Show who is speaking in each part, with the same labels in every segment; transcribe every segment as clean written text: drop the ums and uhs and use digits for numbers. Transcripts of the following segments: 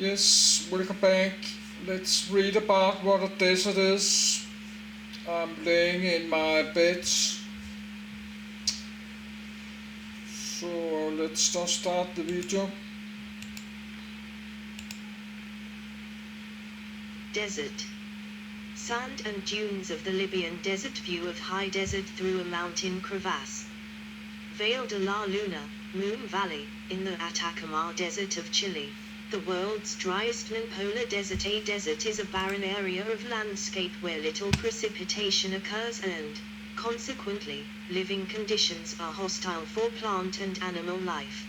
Speaker 1: Yes, welcome back. Let's read about what a desert is. I'm laying in my bed. So let's just start the video.
Speaker 2: Desert. Sand and dunes of the Libyan desert, view of high desert through a mountain crevasse. Valle de la Luna, Moon Valley, in the Atacama Desert of Chile, the world's driest non-polar desert. A desert is a barren area of landscape where little precipitation occurs and, consequently, living conditions are hostile for plant and animal life.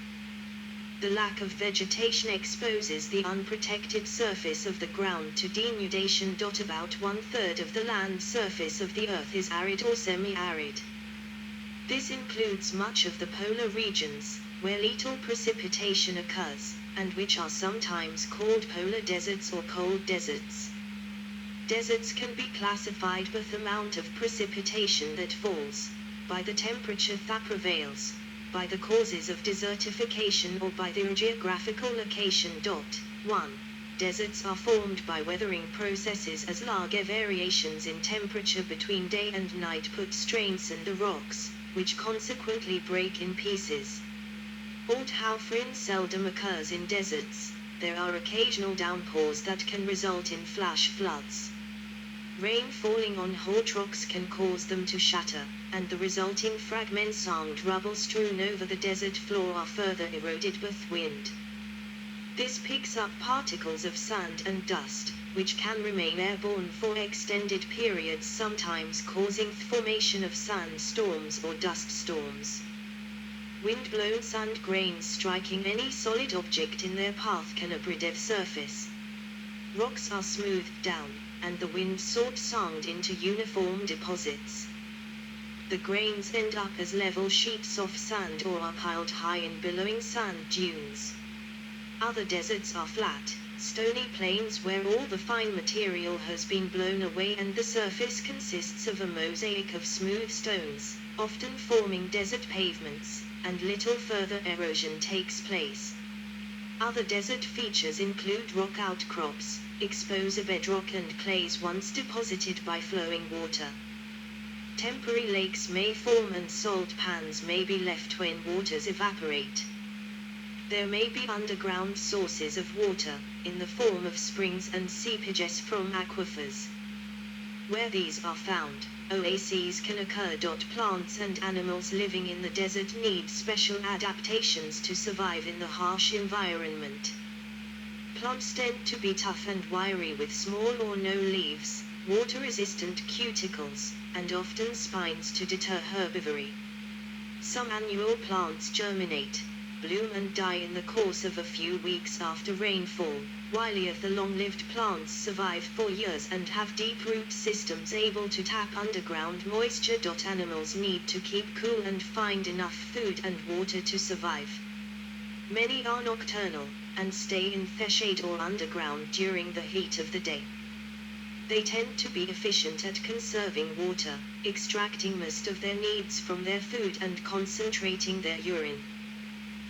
Speaker 2: The lack of vegetation exposes the unprotected surface of the ground to denudation. About 1/3 of the land surface of the Earth is arid or semi-arid. This includes much of the polar regions, where little precipitation occurs, and which are sometimes called polar deserts or cold deserts. Deserts can be classified by the amount of precipitation that falls, by the temperature that prevails, by the causes of desertification, or by their geographical location. 1. Deserts are formed by weathering processes as large variations in temperature between day and night put strains on the rocks, which consequently break in pieces. Although rain seldom occurs in deserts, there are occasional downpours that can result in flash floods. Rain falling on hard rocks can cause them to shatter, and the resulting fragments and rubble strewn over the desert floor are further eroded with wind. This picks up particles of sand and dust, which can remain airborne for extended periods, sometimes causing the formation of sandstorms or dust storms. Wind-blown sand grains striking any solid object in their path can abrade the surface. Rocks are smoothed down, and the wind sorts sand into uniform deposits. The grains end up as level sheets of sand or are piled high in billowing sand dunes. Other deserts are flat, stony plains where all the fine material has been blown away and the surface consists of a mosaic of smooth stones, often forming desert pavements, and little further erosion takes place. Other desert features include rock outcrops, exposed bedrock and clays once deposited by flowing water. Temporary lakes may form and salt pans may be left when waters evaporate. There may be underground sources of water, in the form of springs and seepages from aquifers. Where these are found, oases can occur. Plants and animals living in the desert need special adaptations to survive in the harsh environment. Plants tend to be tough and wiry with small or no leaves, water-resistant cuticles, and often spines to deter herbivory. Some annual plants germinate, bloom and die in the course of a few weeks after rainfall, while the long-lived plants survive for years and have deep root systems able to tap underground moisture. Animals need to keep cool and find enough food and water to survive. Many are nocturnal, and stay in the shade or underground during the heat of the day. They tend to be efficient at conserving water, extracting most of their needs from their food and concentrating their urine.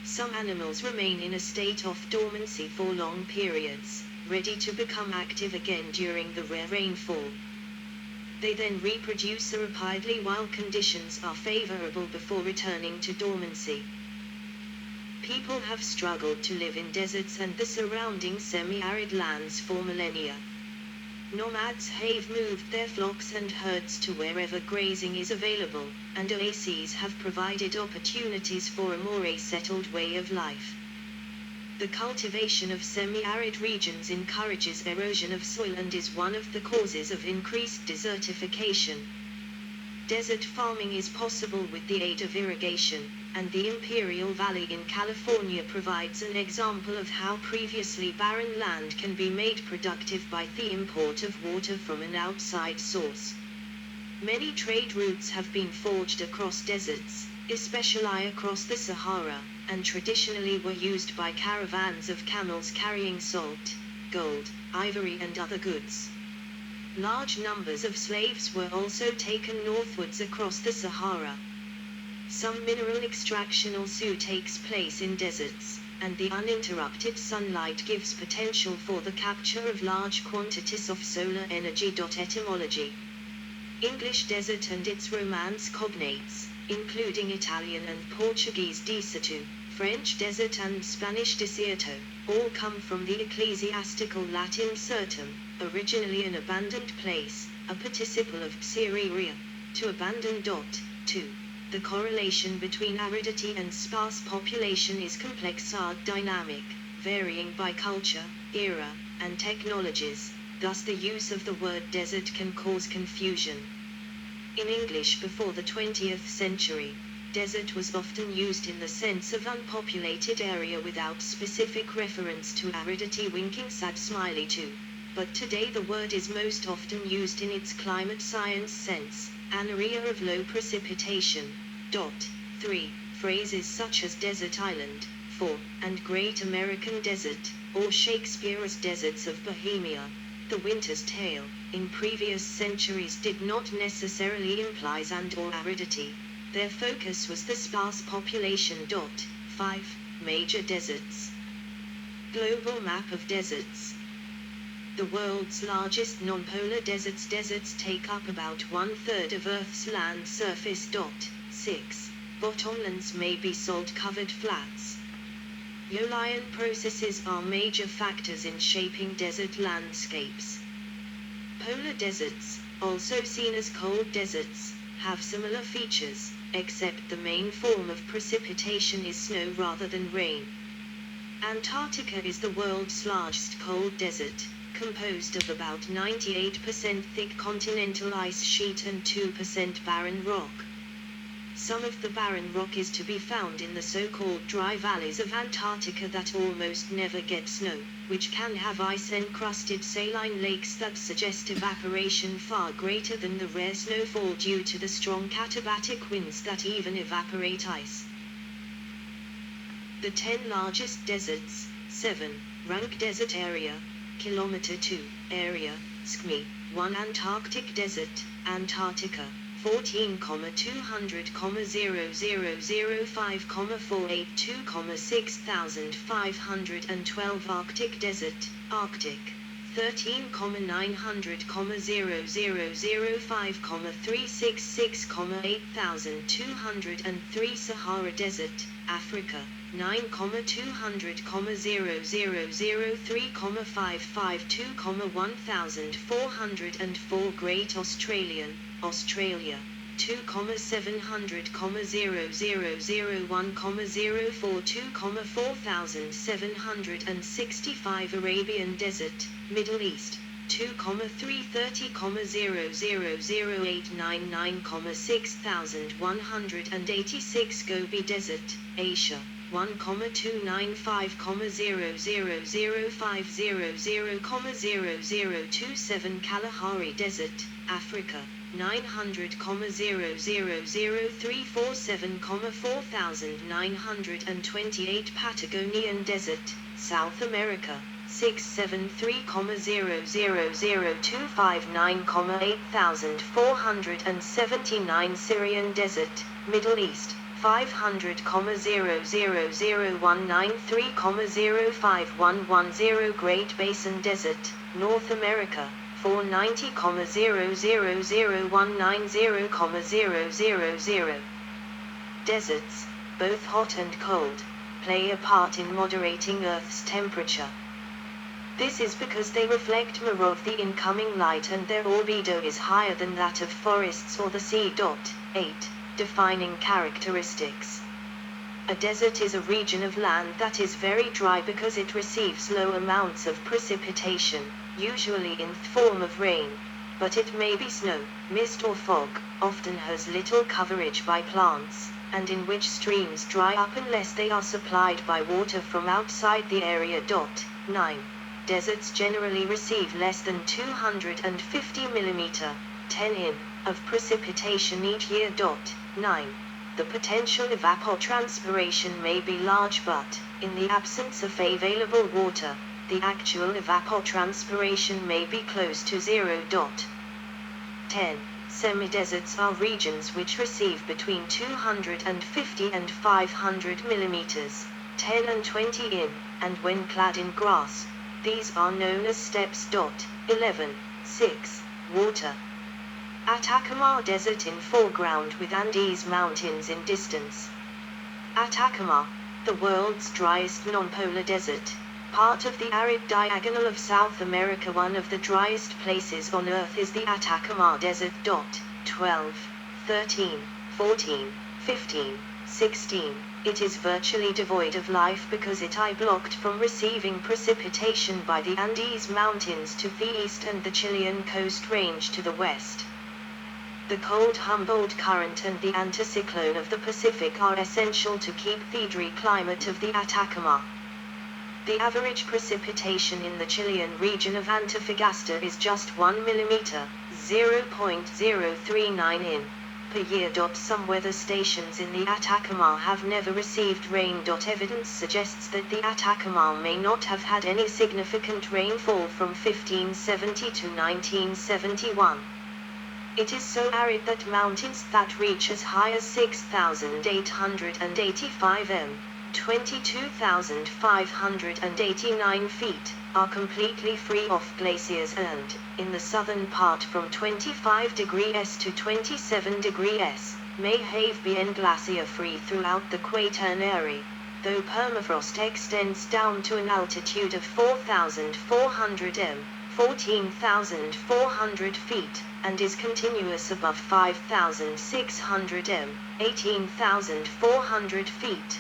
Speaker 2: Some animals remain in a state of dormancy for long periods, ready to become active again during the rare rainfall. They then reproduce rapidly while conditions are favorable before returning to dormancy. People have struggled to live in deserts and the surrounding semi-arid lands for millennia. Nomads have moved their flocks and herds to wherever grazing is available, and oases have provided opportunities for a more settled way of life. The cultivation of semi-arid regions encourages erosion of soil and is one of the causes of increased desertification. Desert farming is possible with the aid of irrigation, and the Imperial Valley in California provides an example of how previously barren land can be made productive by the import of water from an outside source. Many trade routes have been forged across deserts, especially across the Sahara, and traditionally were used by caravans of camels carrying salt, gold, ivory and other goods. Large numbers of slaves were also taken northwards across the Sahara. Some mineral extraction also takes place in deserts, and the uninterrupted sunlight gives potential for the capture of large quantities of solar energy. Etymology: English desert and its Romance cognates, including Italian and Portuguese deserto, French desert and Spanish desierto, all come from the ecclesiastical Latin certum, originally an abandoned place, a participle of psereria, to abandon. 2. The correlation between aridity and sparse population is complex and dynamic, varying by culture, era, and technologies, thus the use of the word desert can cause confusion. In English before the 20th century, desert was often used in the sense of unpopulated area without specific reference to aridity. Winking sad smiley too. But today the word is most often used in its climate science sense, an area of low precipitation. 3. Phrases such as desert island, and Great American Desert, or Shakespeare's deserts of Bohemia, The Winter's Tale, in previous centuries did not necessarily imply sand or aridity. Their focus was the sparse population. 5. Major deserts. Global map of deserts. The world's largest non-polar deserts. Deserts take up about 1/3 of Earth's land surface. 6. Bottomlands may be salt-covered flats. Eolian processes are major factors in shaping desert landscapes. Polar deserts, also seen as cold deserts, have similar features, except the main form of precipitation is snow rather than rain. Antarctica is the world's largest cold desert, composed of about 98% thick continental ice sheet and 2% barren rock. Some of the barren rock is to be found in the so-called dry valleys of Antarctica that almost never get snow, which can have ice-encrusted saline lakes that suggest evaporation far greater than the rare snowfall due to the strong katabatic winds that even evaporate ice. The 10 largest deserts. 7. Rank desert area, Kilometer 2, area, SCME, 1 Antarctic desert, Antarctica, 14,200,005,482,6512 Arctic desert, Arctic, 13,900,005,366,8203 Sahara desert, Africa, 9,200,003,552,1404 Great Australian, Australia, 2,700,001,042,4765 Arabian Desert, Middle East, 2,330,000,899,6186 Gobi Desert, Asia, 1,295,000,50,000,0027 Kalahari Desert, Africa, 900,000,347,4928 Patagonian Desert, South America, 673,000,259,8479 Syrian Desert, Middle East, 500,000,193,05110 Great Basin Desert, North America, 490,000,190,000. Deserts, both hot and cold, play a part in moderating Earth's temperature. This is because they reflect more of the incoming light and their albedo is higher than that of forests or the sea. 8. Defining characteristics. A desert is a region of land that is very dry because it receives low amounts of precipitation, usually in the form of rain, but it may be snow, mist or fog, often has little coverage by plants, and in which streams dry up unless they are supplied by water from outside the area. 9. Deserts generally receive less than 250 mm, 10 in, of precipitation each year. 9. The potential evapotranspiration may be large but, in the absence of available water, the actual evapotranspiration may be close to 0. 10. Semi-deserts are regions which receive between 250 and 500 mm. 10 and 20 in, and when clad in grass. These are known as steppes. 11. 6. Water. Atacama Desert in foreground with Andes Mountains in distance. Atacama, the world's driest non-polar desert, part of the arid diagonal of South America. One of the driest places on Earth is the Atacama Desert. 12, 13, 14, 15, 16. It is virtually devoid of life because it is blocked from receiving precipitation by the Andes Mountains to the east and the Chilean Coast Range to the west. The cold Humboldt Current and the anticyclone of the Pacific are essential to keep the dry climate of the Atacama. The average precipitation in the Chilean region of Antofagasta is just 1 mm, 0.039 in, per year. Some weather stations in the Atacama have never received rain. Evidence suggests that the Atacama may not have had any significant rainfall from 1570 to 1971. It is so arid that mountains that reach as high as 6,885 m, 22,589 feet, are completely free of glaciers and, in the southern part from 25 degrees S to 27 degrees S, may have been glacier-free throughout the Quaternary, though permafrost extends down to an altitude of 4,400 m, 14,400 feet, and is continuous above 5,600 m, 18,400 feet.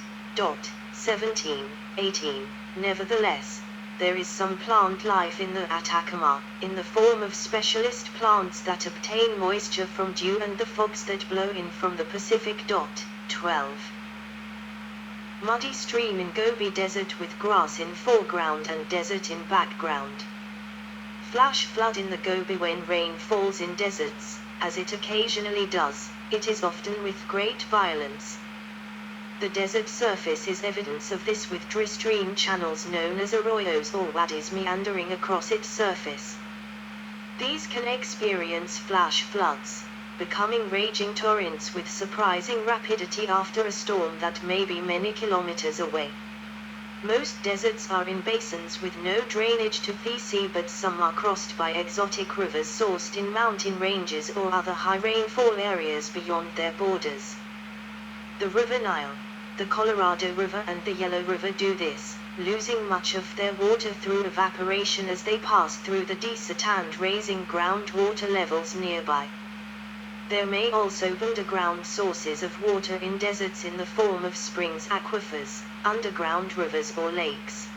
Speaker 2: 17, 18. Nevertheless, there is some plant life in the Atacama, in the form of specialist plants that obtain moisture from dew and the fogs that blow in from the Pacific. 12. Muddy stream in Gobi Desert with grass in foreground and desert in background. Flash flood in the Gobi. When rain falls in deserts, as it occasionally does, it is often with great violence. The desert surface is evidence of this, with dry stream channels known as arroyos or wadis meandering across its surface. These can experience flash floods, becoming raging torrents with surprising rapidity after a storm that may be many kilometers away. Most deserts are in basins with no drainage to the sea, but some are crossed by exotic rivers sourced in mountain ranges or other high rainfall areas beyond their borders. The River Nile, the Colorado River and the Yellow River do this, losing much of their water through evaporation as they pass through the desert and raising groundwater levels nearby. There may also be underground sources of water in deserts in the form of springs, aquifers, underground rivers or lakes.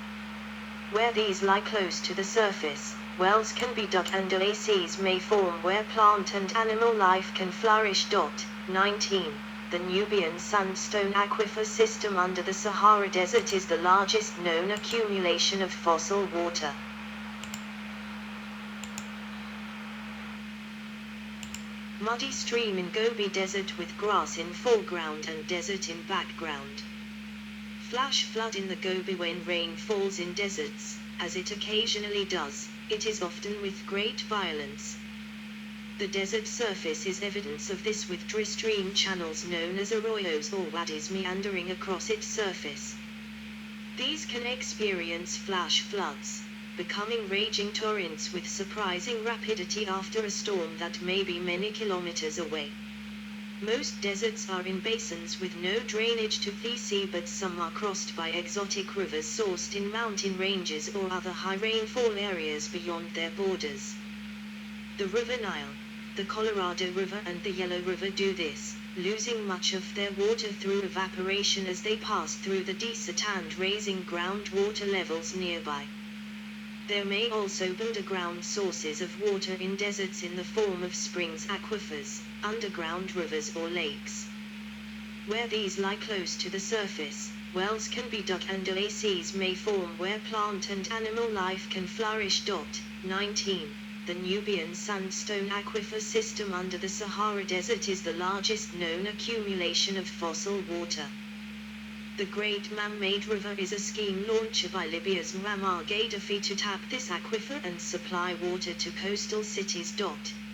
Speaker 2: Where these lie close to the surface, wells can be dug and oases may form where plant and animal life can flourish. 19. The Nubian Sandstone Aquifer System under the Sahara Desert is the largest known accumulation of fossil water. Muddy stream in Gobi Desert with grass in foreground and desert in background. Flash flood in the Gobi. When rain falls in deserts, as it occasionally does, it is often with great violence. The desert surface is evidence of this, with dry stream channels known as arroyos or wadis meandering across its surface. These can experience flash floods, becoming raging torrents with surprising rapidity after a storm that may be many kilometers away. Most deserts are in basins with no drainage to the sea, but some are crossed by exotic rivers sourced in mountain ranges or other high rainfall areas beyond their borders. The River Nile, the Colorado River and the Yellow River do this, losing much of their water through evaporation as they pass through the desert and raising groundwater levels nearby. There may also be underground sources of water in deserts in the form of springs, aquifers, underground rivers or lakes. Where these lie close to the surface, wells can be dug and oases may form where plant and animal life can flourish. 19. The Nubian Sandstone Aquifer System under the Sahara Desert is the largest known accumulation of fossil water. The Great Man-Made River is a scheme launched by Libya's Muammar Gaddafi to tap this aquifer and supply water to coastal cities.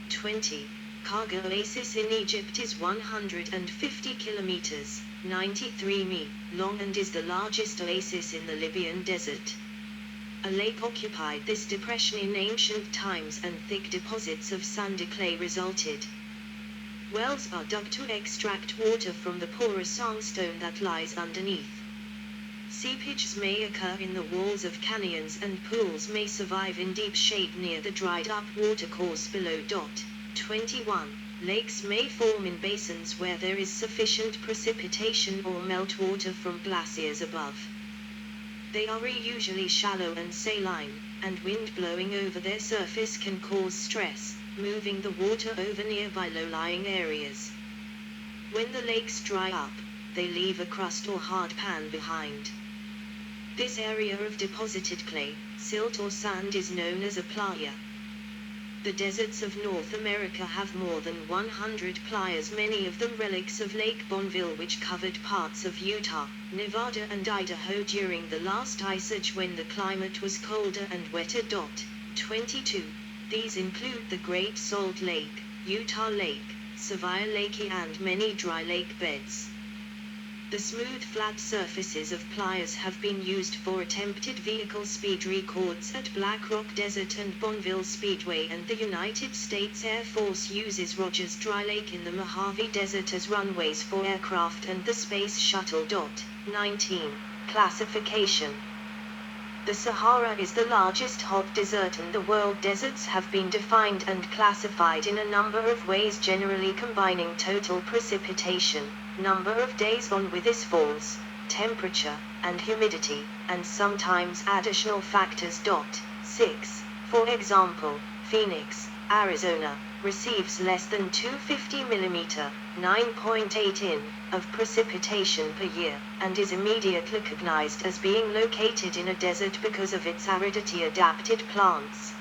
Speaker 2: 20. Karga Oasis in Egypt is 150 kilometers, 93 mi long and is the largest oasis in the Libyan desert. A lake occupied this depression in ancient times and thick deposits of sandy clay resulted. Wells are dug to extract water from the porous sandstone that lies underneath. Seepages may occur in the walls of canyons and pools may survive in deep shade near the dried up watercourse below. 21. Lakes may form in basins where there is sufficient precipitation or meltwater from glaciers above. They are usually shallow and saline, and wind blowing over their surface can cause stress, moving the water over nearby low-lying areas. When the lakes dry up, they leave a crust or hard pan behind. This area of deposited clay, silt or sand is known as a playa. The deserts of North America have more than 100 playas, many of them relics of Lake Bonneville, which covered parts of Utah, Nevada and Idaho during the last ice age when the climate was colder and wetter. 22. These include the Great Salt Lake, Utah Lake, Sevier Lake and many dry lake beds. The smooth flat surfaces of playas have been used for attempted vehicle speed records at Black Rock Desert and Bonneville Speedway, and the United States Air Force uses Rogers Dry Lake in the Mojave Desert as runways for aircraft and the Space Shuttle. 19. Classification. The Sahara is the largest hot desert in the world. Deserts have been defined and classified in a number of ways, generally combining total precipitation, number of days on which this falls, temperature, and humidity, and sometimes additional factors. 6. For example, Phoenix, Arizona, receives less than 250 mm, 9.8 in, of precipitation per year, and is immediately recognized as being located in a desert because of its aridity-adapted plants.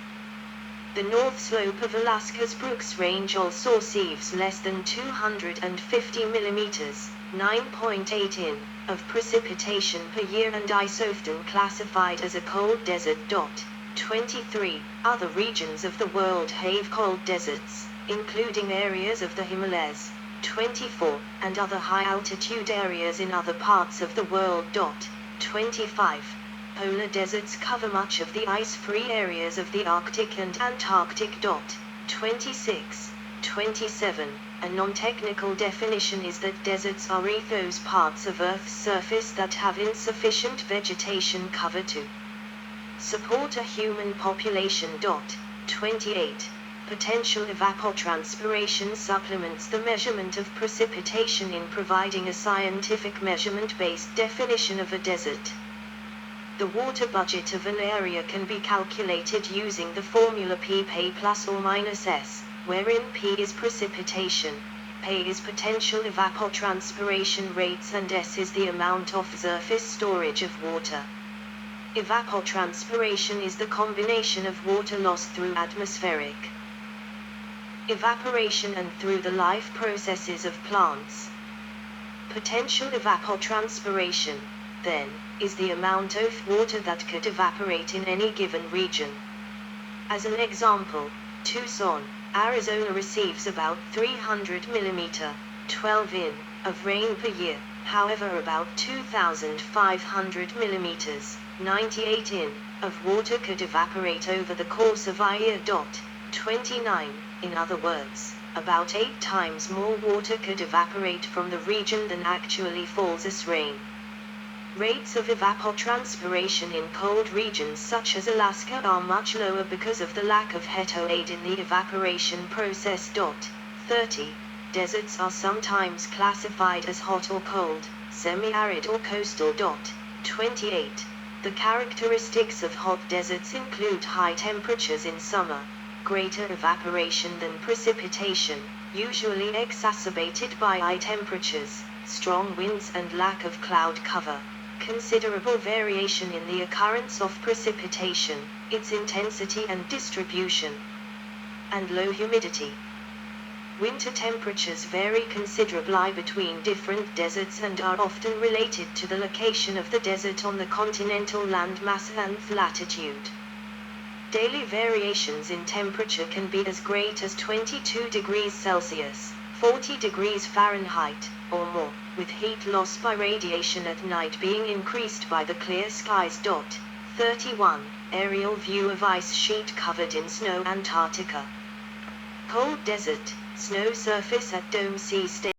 Speaker 2: The north slope of Alaska's Brooks Range also receives less than 250 mm, 9.8 in, of precipitation per year and is often classified as a cold desert. 23. Other regions of the world have cold deserts, including areas of the Himalayas. 24. And other high-altitude areas in other parts of the world. 25. Polar deserts cover much of the ice-free areas of the Arctic and Antarctic. 26. 27. A non-technical definition is that deserts are those parts of Earth's surface that have insufficient vegetation cover to support a human population. 28. Potential evapotranspiration supplements the measurement of precipitation in providing a scientific measurement-based definition of a desert. The water budget of an area can be calculated using the formula P plus or minus S, wherein P is precipitation, P is potential evapotranspiration rates and S is the amount of surface storage of water. Evapotranspiration is the combination of water loss through atmospheric evaporation and through the life processes of plants. Potential evapotranspiration, then, is the amount of water that could evaporate in any given region. As an example, Tucson, Arizona receives about 300 mm, 12 in, of rain per year. However, about 2,500 mm, 98 in, of water could evaporate over the course of a year. 29. In other words, about 8 times more water could evaporate from the region than actually falls as rain. Rates of evapotranspiration in cold regions such as Alaska are much lower because of the lack of heat aid in the evaporation process. 30. Deserts are sometimes classified as hot or cold, semi-arid or coastal. 28. The characteristics of hot deserts include high temperatures in summer, greater evaporation than precipitation, usually exacerbated by high temperatures, strong winds and lack of cloud cover, considerable variation in the occurrence of precipitation, its intensity and distribution, and low humidity. Winter temperatures vary considerably between different deserts and are often related to the location of the desert on the continental landmass and latitude. Daily variations in temperature can be as great as 22 degrees Celsius, 40 degrees Fahrenheit, or more, with heat loss by radiation at night being increased by the clear skies. 31. Aerial view of ice sheet covered in snow. Antarctica. Cold desert, snow surface at Dome Sea Station.